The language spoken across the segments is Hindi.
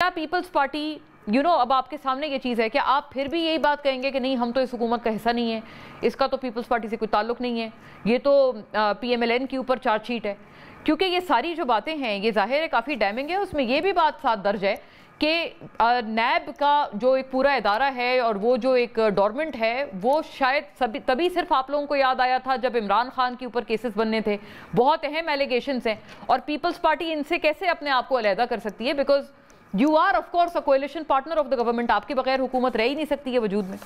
क्या पीपल्स पार्टी अब आपके सामने ये चीज़ है कि आप फिर भी यही बात कहेंगे कि नहीं, हम तो इस हुकूमत का हिस्सा नहीं है, इसका तो पीपल्स पार्टी से कोई ताल्लुक नहीं है, ये तो PMLN के ऊपर चार्जशीट है? क्योंकि ये सारी जो बातें हैं ये जाहिर है काफ़ी डैमिंग है। उसमें ये भी बात साथ दर्ज है कि नैब का जो एक पूरा इदारा है और वो जो एक डॉर्मेंट है वो शायद तभी सिर्फ आप लोगों को याद आया था जब इमरान खान के ऊपर केसेस बनने थे। बहुत अहम एलिगेशंस हैं और पीपल्स पार्टी इनसे कैसे अपने आप को अलहदा कर सकती है? Because you are of course a coalition partner of the government, आपके बगैर हुकूमत रह ही नहीं सकती है वजूद में।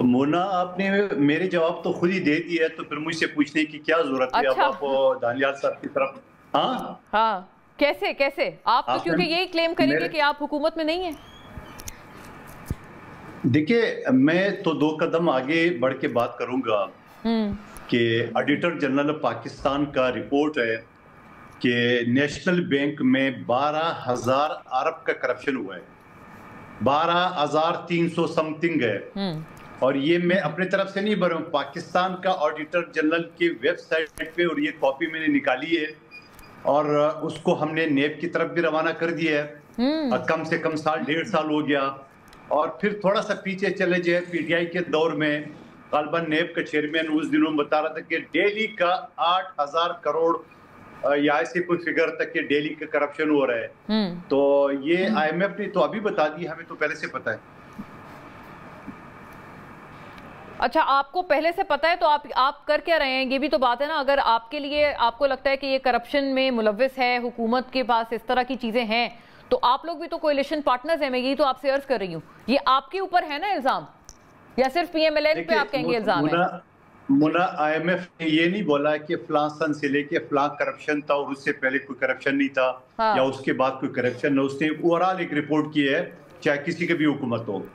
मोना, आपने मेरे जवाब तो खुद ही दे दिया है, तो फिर मुझसे पूछने की क्या जरूरत है? अच्छा। अब आप दानियाल साहब की तरफ। हाँ, कैसे आप तो क्योंकि यही क्लेम करेंगे कि आप हुकूमत में नहीं है। देखिए, मैं तो 2 कदम आगे बढ़ के बात करूंगा कि ऑडिटर जनरल पाकिस्तान का रिपोर्ट है कि नेशनल बैंक में 12,000 अरब का करप्शन हुआ है, 12,300 समथिंग है। और ये मैं अपने तरफ से नहीं भर रहा हूँ, पाकिस्तान का ऑडिटर जनरल की वेबसाइट पे, और ये कॉपी मैंने निकाली है और उसको हमने नेब की तरफ भी रवाना कर दिया है। कम से कम साल 1.5 साल हो गया। और फिर थोड़ा सा पीछे चले जाए, PTI के दौर में गालिबन नेब का चेयरमैन उस दिनों बता रहा था कि डेली का 8,000 करोड़ या ऐसे कोई फिगर तक के डेली का करप्शन हो रहा है। तो ये IMF ने तो अभी बता दी, हमें तो पहले से पता है। अच्छा, आपको पहले से पता है तो आप कर क्या रहे हैं? ये भी तो बात है ना। अगर आपके लिए आपको लगता है कि ये करप्शन में मुलव्विस है, हुकूमत के पास इस तरह की चीजें हैं, तो आप लोग भी तो कोएलिशन पार्टनर्स हैं। मैं यही तो आपसे अर्ज कर रही हूँ, ये आपके ऊपर है ना इल्जाम, या सिर्फ PMLN पे आप कहेंगे इल्जाम है? मुना, IMF ने ये नहीं बोला कि फलां सन से लेके फलां करप्शन था और उससे पहले कोई करप्शन नहीं था। हाँ। या उसके बाद कोई करप्शन है। उसने ओवरऑल एक रिपोर्ट की है, चाहे किसी की भी हुकूमत हो।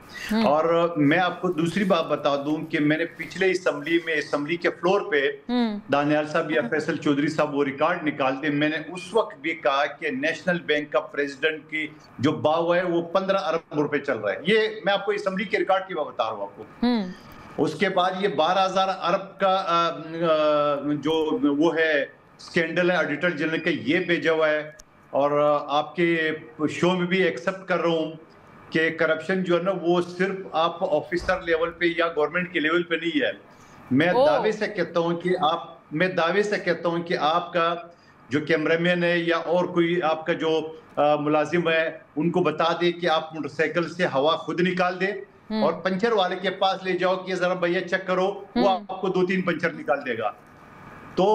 और मैं आपको दूसरी बात बता दूं कि मैंने पिछले असेंबली के फ्लोर पे दानियाल साहब या फैसल चौधरी साहब वो रिकॉर्ड निकालते, मैंने उस वक्त भी कहा कि नेशनल बैंक का प्रेसिडेंट की जो बाव है वो 15 अरब रुपए चल रहा है। ये मैं आपको असेंबली के रिकॉर्ड की बात बता रहा हूँ आपको। उसके बाद ये 12,000 अरब का जो वो है स्कैंडल है ऑडिटर जनरल का, ये भेजा हुआ है। और आपके शो में भी एक्सेप्ट कर रहा हूँ कि करप्शन जो है ना वो सिर्फ आप ऑफिसर लेवल पे या गवर्नमेंट के लेवल पे नहीं है। मैं दावे से कहता हूँ कि आपका जो कैमरामैन है या और कोई आपका जो मुलाजिम है, उनको बता दे कि आप मोटरसाइकिल से हवा खुद निकाल दे और पंचर वाले के पास ले जाओ कि जरा भैया चेक करो, वो आपको 2-3 पंचर निकाल देगा। तो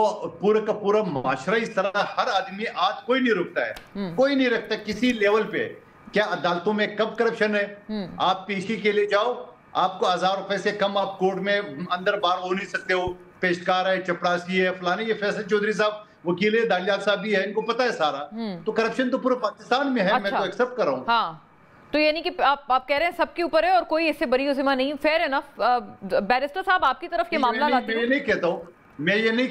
पूरा का पूरा माशरा इस तरह, हर आदमी आज कोई नहीं रुकता है, कोई नहीं रखता किसी लेवल पे। क्या अदालतों में कब करप्शन है? आप पेशी के लिए जाओ, आपको 1,000 रुपए से कम आप कोर्ट में अंदर बाहर हो नहीं सकते हो। पेशकार है, चपरासी है, फलाने, ये फैसल चौधरी साहब वकील है, दानियाल साहब भी है, इनको पता है सारा। तो करप्शन तो पूरे पाकिस्तान में है। अच्छा। मैं तो एक्सेप्ट कर रहा हूँ। हाँ, तो यानी कि आप कह रहे हैं सबके ऊपर है और कोई इससे बरी जिम्मा नहीं। Fair enough. बैरिस्टर साहब, आपकी तरफ ये मामला लाती हूं। मैं ये नहीं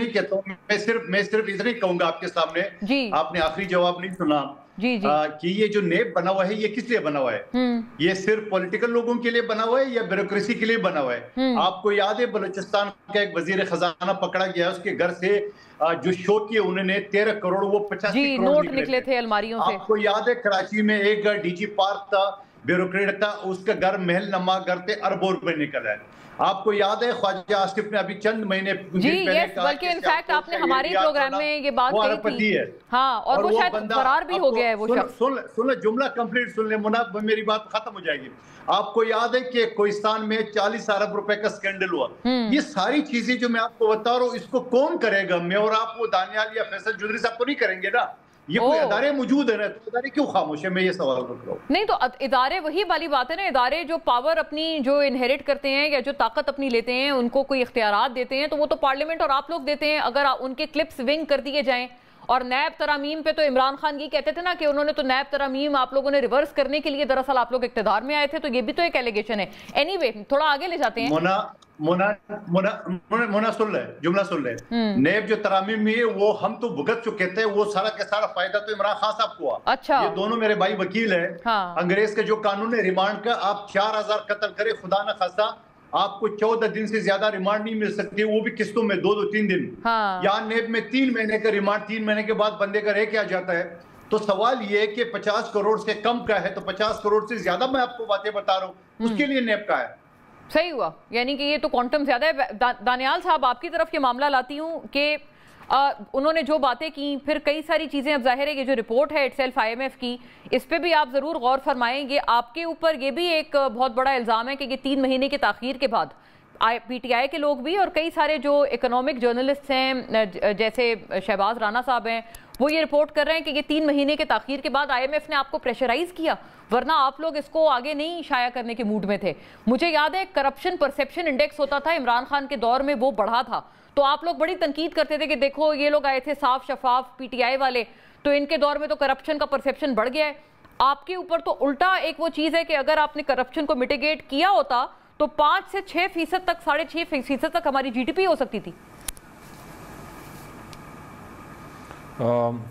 कहता हूँ। मैं सिर्फ इतना ही कहूंगा आपके सामने जी। आपने आखिरी जवाब नहीं सुना जी। कि ये जो नेब बना हुआ है ये किस लिए बना हुआ है? ये सिर्फ पॉलिटिकल लोगों के लिए बना हुआ है या ब्यूरोक्रेसी के लिए बना हुआ है? आपको याद है बलूचिस्तान का एक वजीर खजाना पकड़ा गया, उसके घर से जो शो किए उन्होंने 13 करोड़, वो 85 करोड़ नोट निकले थे अलमारियों से। आपको याद है कराची में एक DG पार्क था, ब्यूरोक्रेट था, उसका घर महल नमा घर थे, अरबों रुपए निकला है। आपको याद है ख्वाजा आसिफ ने अभी चंद महीने बल्कि इनफैक्ट आपने हमारे प्रोग्राम में ये बात कही थी। है। हाँ, और वो शायद फरार भी हो गया है वो शख्स। सुन ले, जुमला कंप्लीट सुन ले मुना, मेरी बात खत्म हो जाएगी। आपको याद है कि कोहिस्तान में 40 अरब रुपए का स्कैंडल हुआ। ये सारी चीजें जो मैं आपको बता रहा हूँ, इसको कौन करेगा? मैं और आप, वो दानियाल या फैसल चौधरी साहब तो नहीं करेंगे ना। ये कोई इदारे मौजूद है ना, तो इदारे क्यों खामोश है? मैं ये सवाल कर रहा हूँ। नहीं तो इदारे, वही वाली बात है ना, इदारे जो पावर अपनी जो इनहेरिट करते हैं या जो ताकत अपनी लेते हैं, उनको कोई इख्तियारात देते हैं, तो वो तो पार्लियामेंट और आप लोग देते हैं। अगर उनके क्लिप्स विंग कर दिए जाएं, और नैब तरामीम पे तो इमरान खान ये कहते थे ना कि उन्होंने तो नैब तरामीम आप लोगों ने रिवर्स करने के लिए दरअसल आप लोग इख्तियार में आए थे, तो ये भी तो एक एलिगेशन है। एनीवे, थोड़ा आगे ले जाते हैं। मुना सुन ले, जुमला सुन ले। नैब जो तरामीम में है वो हम तो भुगत चुके थे, वो सारा का सारा फायदा तो इमरान खान साहब को हुआ। अच्छा। ये दोनों मेरे भाई वकील है। हाँ। अंग्रेज के जो कानून है रिमांड का, आप 4,000 कत्ल करे खुदा न खासा, आपको 14 दिन से ज्यादा रिमांड नहीं मिल सकती, वो भी किस्तों में 2-3 दिन। यहाँ नेब में 3 महीने का रिमांड, 3 महीने के बाद बंदे का रह क्या जाता है। तो सवाल ये है कि 50 करोड़ से कम का है, तो 50 करोड़ से ज्यादा मैं आपको बातें बता रहा हूँ, उसके लिए नेब का है। सही हुआ, यानी कि ये तो क्वांटम ज्यादा है। दानियाल साहब, आपकी तरफ ये मामला लाती हूँ कि उन्होंने जो बातें की, फिर कई सारी चीजें, अब जाहिर है कि जो रिपोर्ट है इटसेल्फ IMF की, इस पे भी आप जरूर गौर फरमाएंगे। आपके ऊपर ये भी एक बहुत बड़ा इल्जाम है कि ये 3 महीने की ताखीर के बाद PTI के लोग भी और कई सारे जो इकोनॉमिक जर्नलिस्ट हैं जैसे शहबाज राना साहब हैं, वो ये रिपोर्ट कर रहे हैं कि ये 3 महीने के ताखीर के बाद IMF ने आपको प्रेशराइज किया, वरना आप लोग इसको आगे नहीं शाया करने के मूड में थे। मुझे याद है करप्शन परसेप्शन इंडेक्स होता था इमरान खान के दौर में, वो बढ़ा था, तो आप लोग बड़ी तनकीद करते थे कि देखो ये लोग आए थे साफ शफाफ PTI वाले, तो इनके दौर में तो करप्शन का परसेप्शन बढ़ गया है। आपके ऊपर तो उल्टा एक वो चीज है कि अगर आपने करप्शन को मिटिगेट किया होता तो 5 से 6% तक, 6.5% तक हमारी GDP हो सकती थी।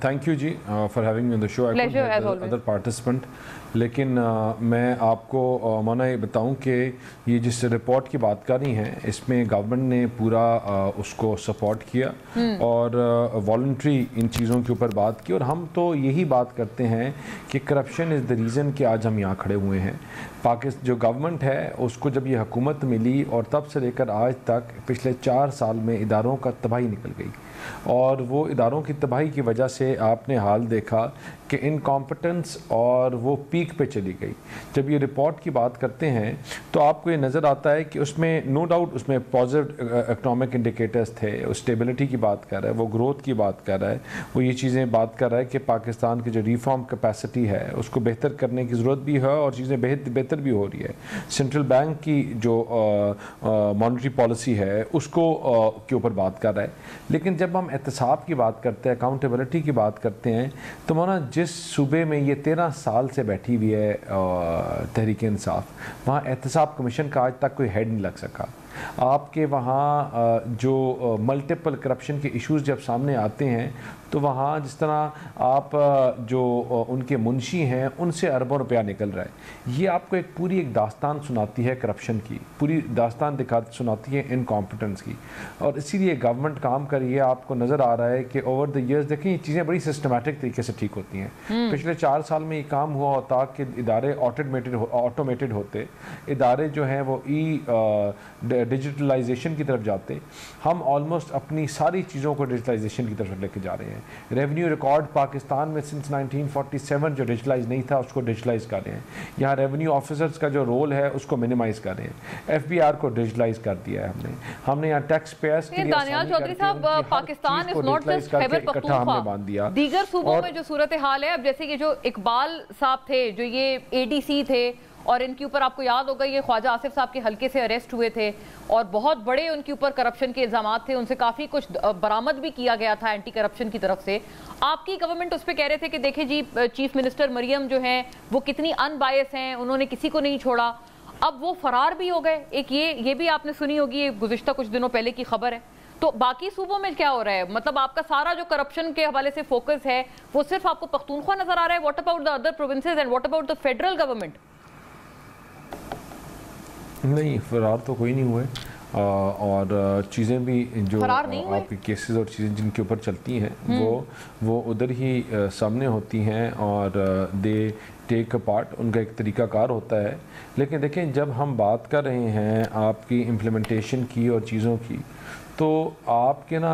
Thank you ji for having me on the show, other participant. लेकिन मैं आपको माना ये बताऊं कि ये जिस रिपोर्ट की बात कर रही हैं, इसमें गवर्नमेंट ने पूरा उसको सपोर्ट किया और वॉलंटरी इन चीज़ों के ऊपर बात की। और हम तो यही बात करते हैं कि करप्शन इज़ द रीज़न कि आज हम यहाँ खड़े हुए हैं। पाकिस्तान जो गवर्नमेंट है उसको जब ये हुकूमत मिली और तब से लेकर आज तक पिछले 4 साल में इदारों का तबाही निकल गई, और वो इदारों की तबाही की वजह से आपने हाल देखा कि इनकॉम्पिटेंस और वो पीक पे चली गई। जब ये रिपोर्ट की बात करते हैं तो आपको ये नज़र आता है कि उसमें नो डाउट उसमें पॉजिटिव इकनॉमिक इंडिकेटर्स थे, वो स्टेबिलिटी की बात कर रहा है, वो ग्रोथ की बात कर रहा है, वो ये चीज़ें बात कर रहा है कि पाकिस्तान की जो रिफॉर्म कैपेसिटी है उसको बेहतर करने की ज़रूरत भी है और चीज़ें बेहतर भी हो रही है। सेंट्रल बैंक की जो मॉनेटरी पॉलिसी है उसको के ऊपर बात कर रहा है। लेकिन जब हम एहतसाब की बात करते हैं, अकाउंटेबिलिटी की बात करते हैं, तो माना जिस सूबे में ये 13 साल से बैठी हुई है तहरीक इंसाफ, वहाँ एहतसाब कमीशन का आज तक कोई हेड नहीं लग सका। आपके वहाँ जो मल्टीपल करप्शन के इश्यूज़ जब सामने आते हैं तो वहाँ जिस तरह आप जो उनके मुंशी हैं उनसे अरबों रुपया निकल रहा है। ये आपको एक दास्तान सुनाती है करप्शन की, पूरी दास्तान सुनाती है इनकॉम्पिटेंस की। और इसीलिए गवर्नमेंट काम कर रही है। आपको नज़र आ रहा है कि ओवर द ईयर्स देखें ये चीज़ें बड़ी सिस्टमेटिक तरीके से ठीक होती हैं। पिछले 4 साल में ये काम हुआ होता कि इदारे ऑटोमेटेड होते, इदारे जो हैं वो डिजिटलाइजेशन की तरफ जाते। हम ऑलमोस्ट अपनी सारी चीज़ों को डिजिटलाइजेशन की तरफ लेके जा रहे हैं। रेवेन्यू रिकॉर्ड पाकिस्तान में सिंस 1947 जो डिजिटलाइज नहीं था उसको डिजिटलाइज कर रहे हैं। यहाँ रेवेन्यू ऑफिसर्स का जो रोल है उसको मिनिमाइज कर रहे हैं। FBR को डिजिटलाइज कर दिया है हमने यहाँ टैक्स पेयर्स के लिए। दानियाल चौधरी साहब, Pakistan is not just Khyber Pakhtunkhwa, दीगर सूबों में जो सूरत हाल है, अब जैसे कि जो इकबाल साहब थे जो ये ADC थे और इनके ऊपर आपको याद होगा ये ख्वाजा आसिफ साहब के हल्के से अरेस्ट हुए थे और बहुत बड़े उनके ऊपर करप्शन के इल्जाम थे, उनसे काफ़ी कुछ बरामद भी किया गया था एंटी करप्शन की तरफ से। आपकी गवर्नमेंट उस पर कह रहे थे कि देखें जी चीफ मिनिस्टर मरियम जो हैं वो कितनी अनबायस हैं, उन्होंने किसी को नहीं छोड़ा। अब वो फरार भी हो गए। एक ये भी आपने सुनी होगी, ये गुज़िश्ता कुछ दिनों पहले की खबर है। तो बाकी सूबों में क्या हो रहा है? मतलब आपका सारा जो करप्शन के हवाले से फोकस है वो सिर्फ आपको पख्तूनख्वा नजर आ रहा है। What about the other provinces and what about the federal government? नहीं, फरार तो कोई नहीं हुए और चीज़ें भी जो आपके केसेस और चीज़ें जिनके ऊपर चलती हैं वो उधर ही सामने होती हैं और दे टेक अ पार्ट, उनका एक तरीक़ाकार होता है। लेकिन देखें जब हम बात कर रहे हैं आपकी इम्प्लीमेंटेशन की और चीज़ों की, तो आपके ना